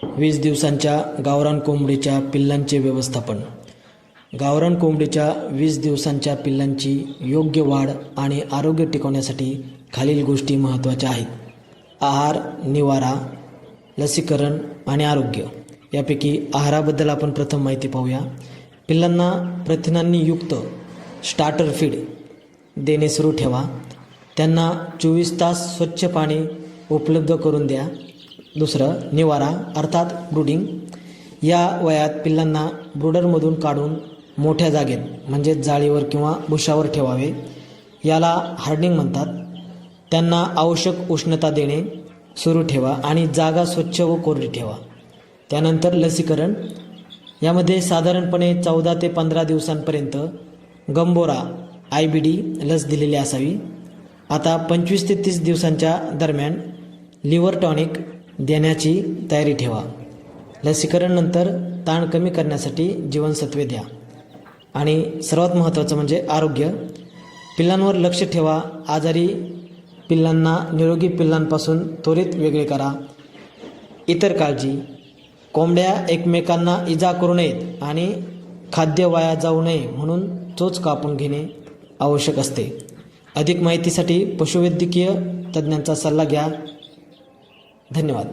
20 दिवसांच्या गावरान कोंबडीच्या पिल्लांचे व्यवस्थापन. गावरान कोंबडीच्या 20 दिवसांच्या पिल्लांची योग्य वाढ आणि आरोग्य टिकवण्यासाठी खालील गोष्टी महत्त्वाच्या आहेत. आहार, निवारा, लसीकरण आणि आरोग्य. यापैकी आहाराबद्दल आपण प्रथम माहिती पाहूया. पिल्लांना प्रथिनांनी युक्त स्टार्टर फीड देणे सुरू ठेवा. त्यांना 24 तास स्वच्छ पाणी उपलब्ध करून द्या. दुसरं, निवारा अर्थात ब्रूडिंग. या वयात पिल्लांना ब्रूडरमधून काढून मोठ्या जागेत म्हणजेच जाळीवर किंवा बुशावर ठेवावे. याला हार्डनिंग म्हणतात. त्यांना आवश्यक उष्णता देणे सुरू ठेवा आणि जागा स्वच्छ व कोरडी ठेवा. त्यानंतर लसीकरण. यामध्ये साधारणपणे 14 ते 15 दिवसांपर्यंत गंबोरा IBD लस दिलेली असावी. आता 25 ते 30 दिवसांच्या दरम्यान लिव्हर टॉनिक देण्याची तयारी ठेवा. लसीकरण नंतर ताण कमी करण्यासाठी जीवनसत्वे द्या. आणि सर्वात महत्त्वाचं म्हणजे आरोग्य. पिल्लांवर लक्ष ठेवा. आजारी पिल्लांना निरोगी पिल्लांपासून त्वरित वेगळे करा. इतर काळजी. कोंबड्या एकमेकांना इजा करू नयेत आणि खाद्य वाया जाऊ नये म्हणून चोच कापून घेणे आवश्यक असते. अधिक माहितीसाठी पशुवैद्यकीय तज्ज्ञांचा सल्ला घ्या. धन्यवाद.